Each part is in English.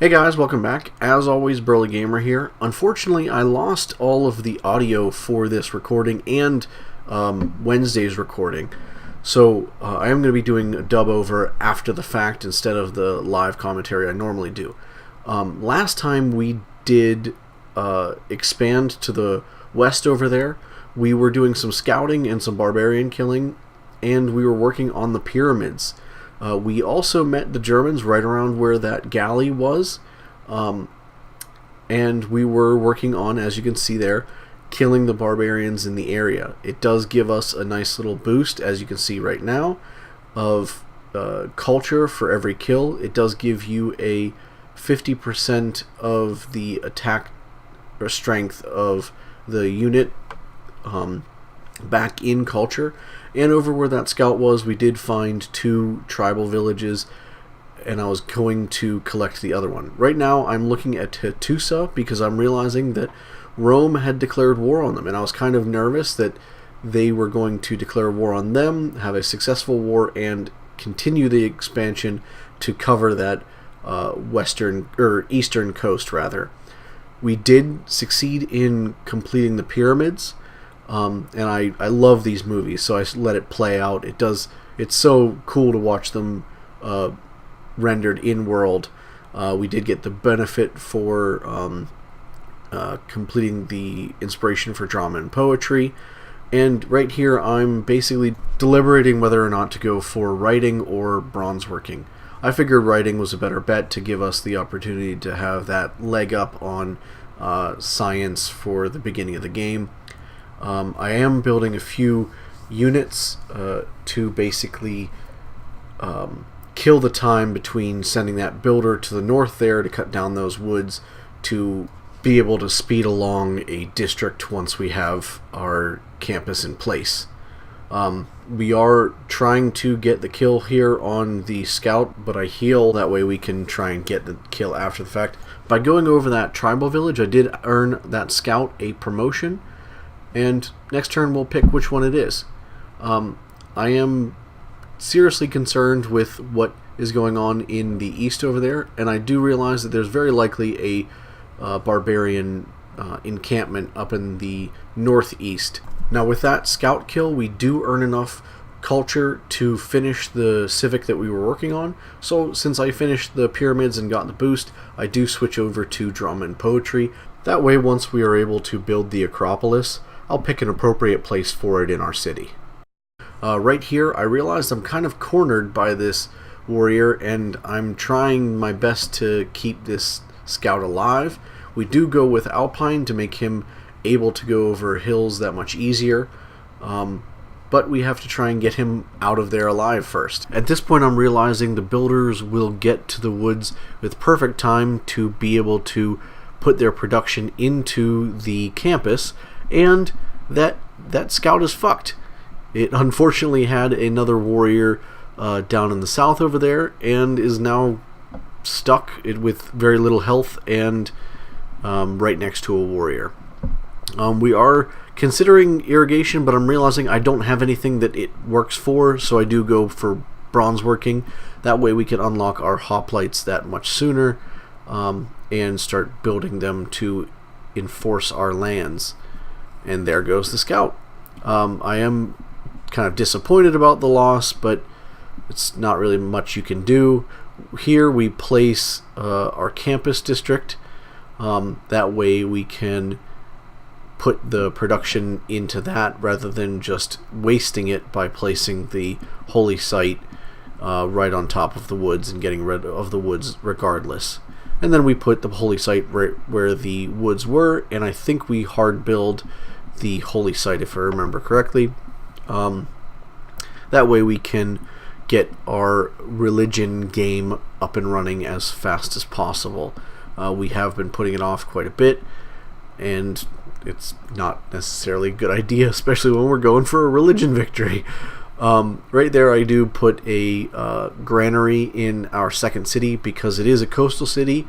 Hey guys, welcome back. As always, Burly Gamer here. Unfortunately, I lost all of the audio for this recording and Wednesday's recording. So I am going to be doing a dub over after the fact instead of the live commentary I normally do. Last time we did expand to the west over there. We were doing some scouting and some barbarian killing, and we were working on the pyramids. We also met the Germans right around where that galley was, and we were working on, as you can see there, killing the barbarians in the area. It does give us a nice little boost, as you can see right now, of culture for every kill. It does give you a 50% of the attack or strength of the unit back in culture. And over where that scout was, we did find 2 tribal villages, and I was going to collect the other one. Right now, I'm looking at Hattusa because I'm realizing that Rome had declared war on them, and I was kind of nervous that they were going to declare war on them, have a successful war, and continue the expansion to cover that eastern coast, rather. We did succeed in completing the pyramids. And I love these movies, so I let it play out. It's so cool to watch them rendered in world. We did get the benefit for completing the inspiration for drama and poetry, and right here I'm basically deliberating whether or not to go for writing or bronze working. I figured writing was a better bet to give us the opportunity to have that leg up on science for the beginning of the game. I am building a few units to basically kill the time between sending that builder to the north there to cut down those woods to be able to speed along a district once we have our campus in place. We are trying to get the kill here on the scout, but I heal, that way we can try and get the kill after the fact. By going over that tribal village, I did earn that scout a promotion, and next turn we'll pick which one it is. I am seriously concerned with what is going on in the east over there, and I do realize that there's very likely a barbarian encampment up in the northeast. Now with that scout kill, we do earn enough culture to finish the civic that we were working on. So since I finished the pyramids and got the boost, I do switch over to drama and poetry. That way, once we are able to build the Acropolis, I'll pick an appropriate place for it in our city. Right here, I realized I'm kind of cornered by this warrior, and I'm trying my best to keep this scout alive. We do go with Alpine to make him able to go over hills that much easier, but we have to try and get him out of there alive first. At this point, I'm realizing the builders will get to the woods with perfect time to be able to put their production into the campus, and that scout is fucked. It unfortunately had another warrior down in the south over there, and is now stuck with very little health and right next to a warrior. We are considering irrigation, but I'm realizing I don't have anything that it works for, so I do go for bronze working. That way we can unlock our hoplites that much sooner, and start building them to enforce our lands. And there goes the scout. I am kind of disappointed about the loss, but it's not really much you can do. Here we place our campus district. That way we can put the production into that rather than just wasting it by placing the holy site right on top of the woods and getting rid of the woods regardless. And then we put the holy site right where the woods were, and I think we hard build the holy site if I remember correctly. That way we can get our religion game up and running as fast as possible. We have been putting it off quite a bit, and it's not necessarily a good idea, especially when we're going for a religion victory. Right there I do put a granary in our second city because it is a coastal city,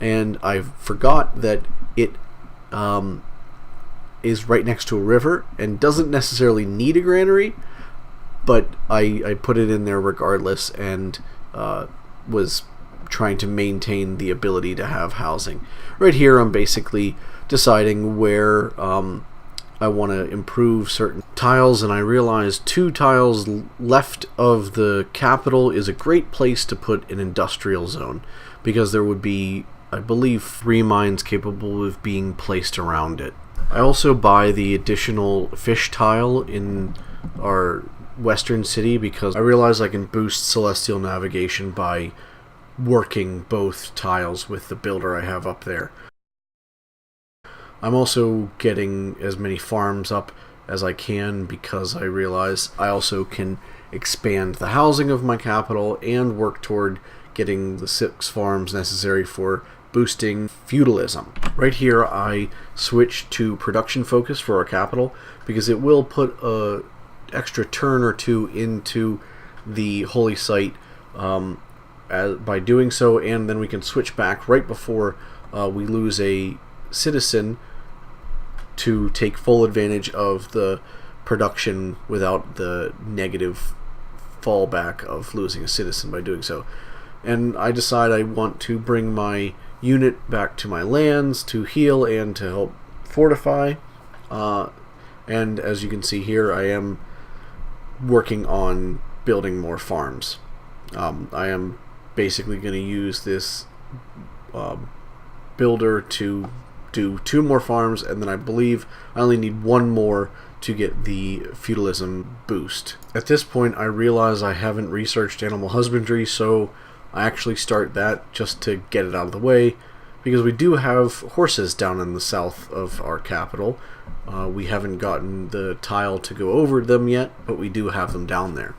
and I forgot that it is right next to a river and doesn't necessarily need a granary, but I put it in there regardless, and was trying to maintain the ability to have housing. Right here I'm basically deciding where I want to improve certain tiles, and I realize 2 tiles left of the capital is a great place to put an industrial zone, because there would be, I believe, 3 mines capable of being placed around it. I also buy the additional fish tile in our western city because I realize I can boost celestial navigation by working both tiles with the builder I have up there. I'm also getting as many farms up as I can because I realize I also can expand the housing of my capital and work toward getting the 6 farms necessary for boosting feudalism. Right here I switch to production focus for our capital because it will put a extra turn or 2 into the holy site by doing so, and then we can switch back right before we lose a citizen to take full advantage of the production without the negative fallback of losing a citizen by doing so. And I decide I want to bring my unit back to my lands to heal and to help fortify. And as you can see here, I am working on building more farms. I am basically going to use this builder to do 2 more farms, and then I believe I only need 1 more to get the feudalism boost. At this point I realize I haven't researched animal husbandry, so I actually start that just to get it out of the way, because we do have horses down in the south of our capital. We haven't gotten the tile to go over them yet, but we do have them down there.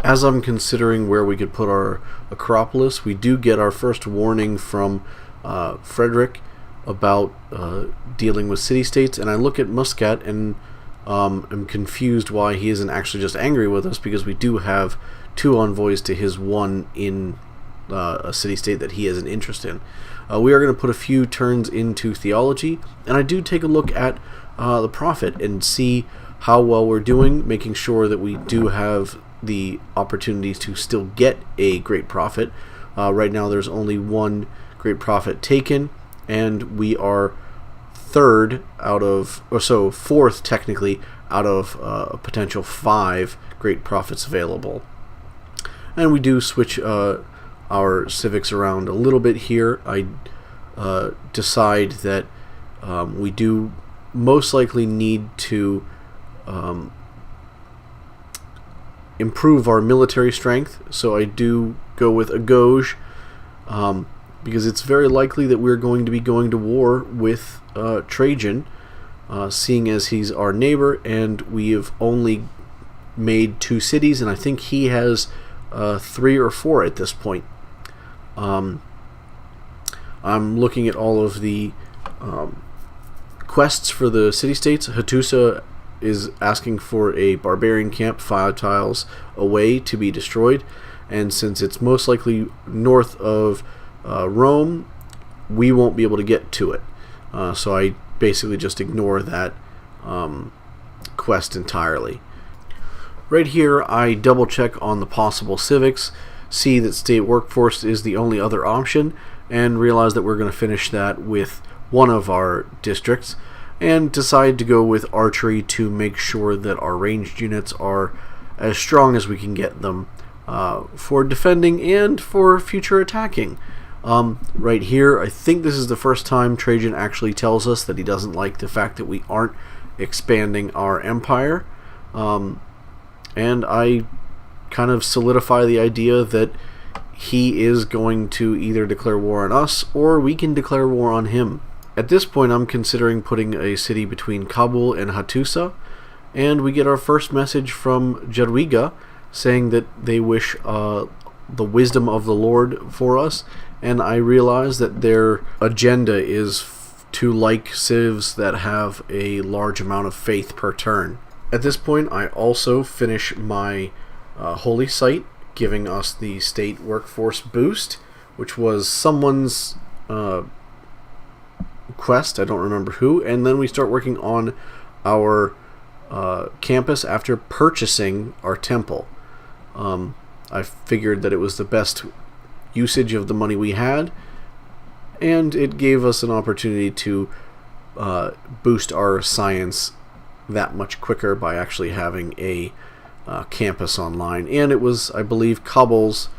As I'm considering where we could put our Acropolis, we do get our first warning from Frederick about dealing with city-states, and I look at Muscat and am confused why he isn't actually just angry with us, because we do have 2 envoys to his 1 in a city-state that he has an interest in. We are going to put a few turns into theology, and I do take a look at the prophet and see how well we're doing, making sure that we do have the opportunities to still get a great prophet. Right now there's only 1 great prophet taken, and we are 3rd out of, or so 4th technically, out of a potential 5 great prophets available. And we do switch our civics around a little bit here. I decide that we do most likely need to improve our military strength, so I do go with a Gauge, because it's very likely that we're going to be going to war with Trajan, seeing as he's our neighbor, and we have only made 2 cities, and I think he has 3 or 4 at this point. I'm looking at all of the quests for the city-states. Hattusa is asking for a barbarian camp 5 tiles away to be destroyed, and since it's most likely north of Rome, we won't be able to get to it. So I basically just ignore that quest entirely. Right here I double check on the possible civics, see that state workforce is the only other option, and realize that we're going to finish that with 1 of our districts, and decide to go with archery to make sure that our ranged units are as strong as we can get them for defending and for future attacking. Right here, I think this is the first time Trajan actually tells us that he doesn't like the fact that we aren't expanding our empire, and I kind of solidify the idea that he is going to either declare war on us or we can declare war on him. At this point I'm considering putting a city between Kabul and Hattusa, and we get our first message from Jadwiga saying that they wish the wisdom of the Lord for us, and I realize that their agenda is to like civs that have a large amount of faith per turn. At this point I also finish my holy site, giving us the state workforce boost, which was someone's quest, I don't remember who, and then we start working on our campus after purchasing our temple. I figured that it was the best usage of the money we had, and it gave us an opportunity to boost our science that much quicker by actually having a campus online. And it was, I believe, Kabul's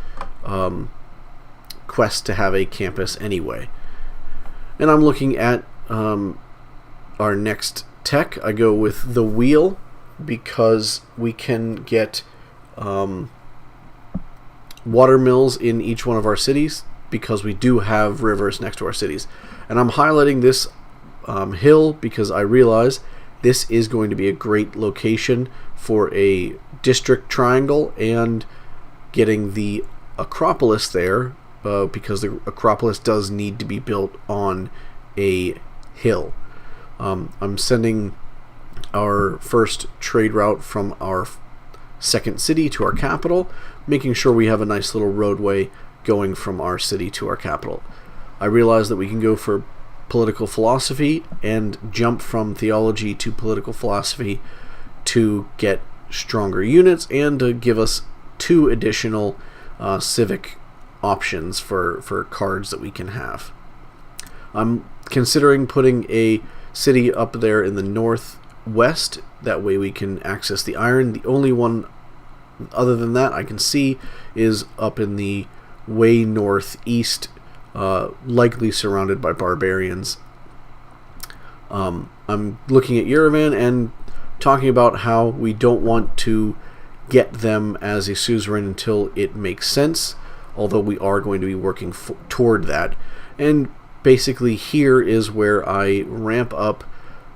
quest to have a campus anyway. And I'm looking at our next tech. I go with the wheel because we can get water mills in each one of our cities, because we do have rivers next to our cities. And I'm highlighting this hill because I realize this is going to be a great location for a district triangle, and getting the Acropolis there, because the Acropolis does need to be built on a hill. I'm sending our first trade route from our second city to our capital, making sure we have a nice little roadway going from our city to our capital. I realize that we can go for political philosophy and jump from theology to political philosophy to get stronger units and to give us 2 additional civic options for cards that we can have. I'm considering putting a city up there in the northwest. That way we can access the iron. The only one other than that I can see is up in the way northeast, likely surrounded by barbarians. I'm looking at Yerevan and talking about how we don't want to get them as a suzerain until it makes sense, although we are going to be working toward that. And basically here is where I ramp up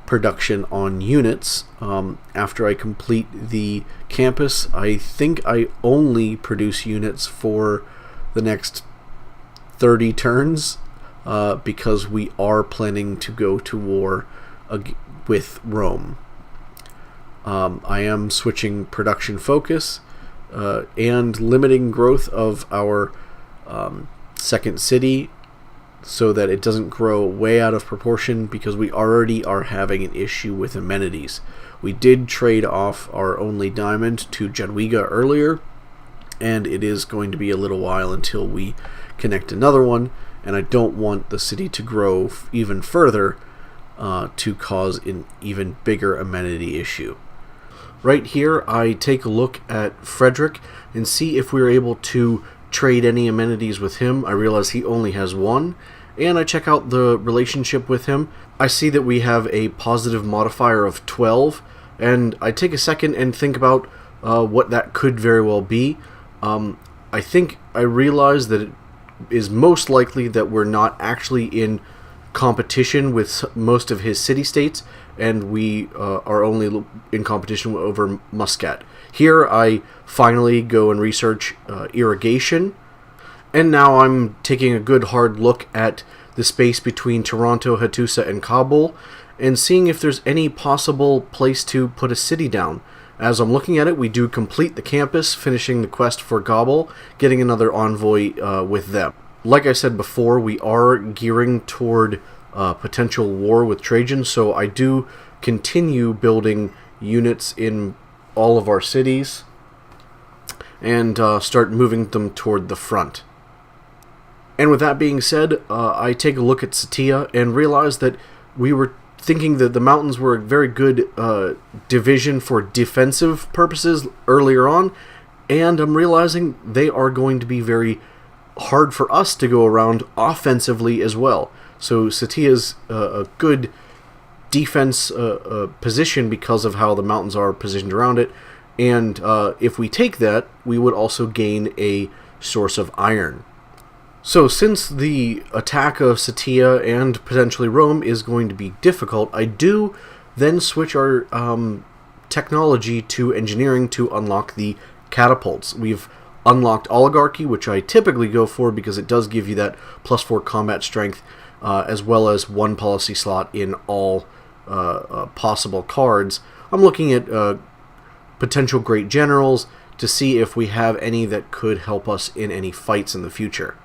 production on units. After I complete the campus, I think I only produce units for the next 30 turns, because we are planning to go to war with Rome. I am switching production focus and limiting growth of our second city so that it doesn't grow way out of proportion, because we already are having an issue with amenities. We did trade off our only diamond to Jadwiga earlier, and it is going to be a little while until we connect another one, and I don't want the city to grow even further to cause an even bigger amenity issue. Right here I take a look at Frederick and see if we're able to trade any amenities with him. I realize he only has 1, and I check out the relationship with him. I see that we have a positive modifier of 12, and I take a second and think about what that could very well be. I think I realize that it is most likely that we're not actually in competition with most of his city-states, and we are only in competition over Muscat. Here I finally go and research irrigation, and now I'm taking a good hard look at the space between Toronto, Hattusa, and Kabul, and seeing if there's any possible place to put a city down. As I'm looking at it, we do complete the campus, finishing the quest for Kabul, getting another envoy with them. Like I said before, we are gearing toward potential war with Trajan, so I do continue building units in all of our cities and start moving them toward the front. And with that being said, I take a look at Satia and realize that we were thinking that the mountains were a very good division for defensive purposes earlier on, and I'm realizing they are going to be very hard for us to go around offensively as well. So Satia's a good defense position because of how the mountains are positioned around it, and if we take that, we would also gain a source of iron. So since the attack of Satia and potentially Rome is going to be difficult, I do then switch our technology to engineering to unlock the catapults. We've unlocked oligarchy, which I typically go for because it does give you that +4 combat strength, as well as 1 policy slot in all possible cards. I'm looking at potential great generals to see if we have any that could help us in any fights in the future.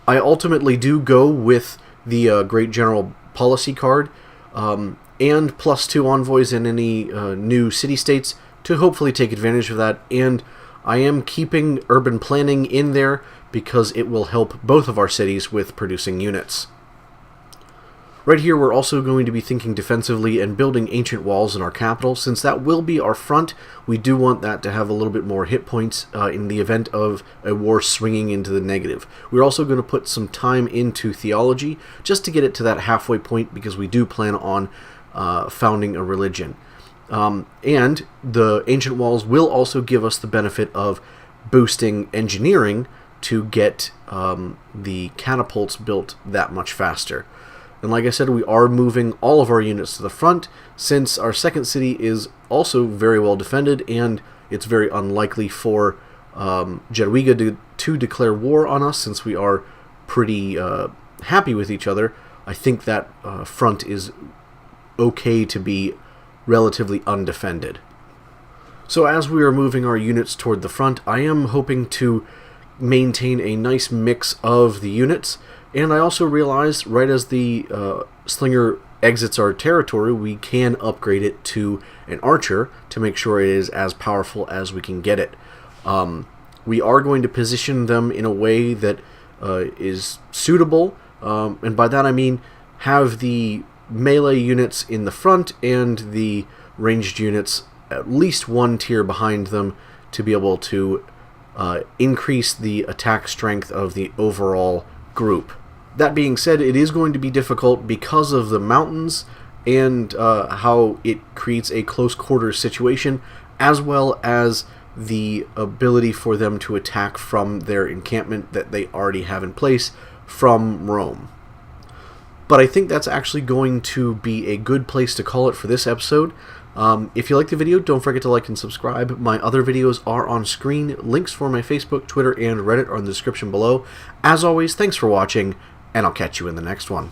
I ultimately do go with the Great General Policy card and +2 envoys in any new city-states to hopefully take advantage of that, and I am keeping urban planning in there because it will help both of our cities with producing units. Right here, we're also going to be thinking defensively and building ancient walls in our capital. Since that will be our front, we do want that to have a little bit more hit points in the event of a war swinging into the negative. We're also going to put some time into theology just to get it to that halfway point, because we do plan on founding a religion. And the ancient walls will also give us the benefit of boosting engineering to get the catapults built that much faster. And like I said, we are moving all of our units to the front, since our second city is also very well defended, and it's very unlikely for Jadwiga to declare war on us, since we are pretty happy with each other. I think that front is okay to be relatively undefended. So as we are moving our units toward the front, I am hoping to maintain a nice mix of the units. And I also realized, right as the Slinger exits our territory, we can upgrade it to an archer to make sure it is as powerful as we can get it. We are going to position them in a way that is suitable, and by that I mean have the melee units in the front and the ranged units at least one tier behind them to be able to increase the attack strength of the overall group. That being said, it is going to be difficult because of the mountains and how it creates a close quarters situation, as well as the ability for them to attack from their encampment that they already have in place from Rome. But I think that's actually going to be a good place to call it for this episode. If you like the video, don't forget to like and subscribe. My other videos are on screen. Links for my Facebook, Twitter, and Reddit are in the description below. As always, thanks for watching, and I'll catch you in the next one.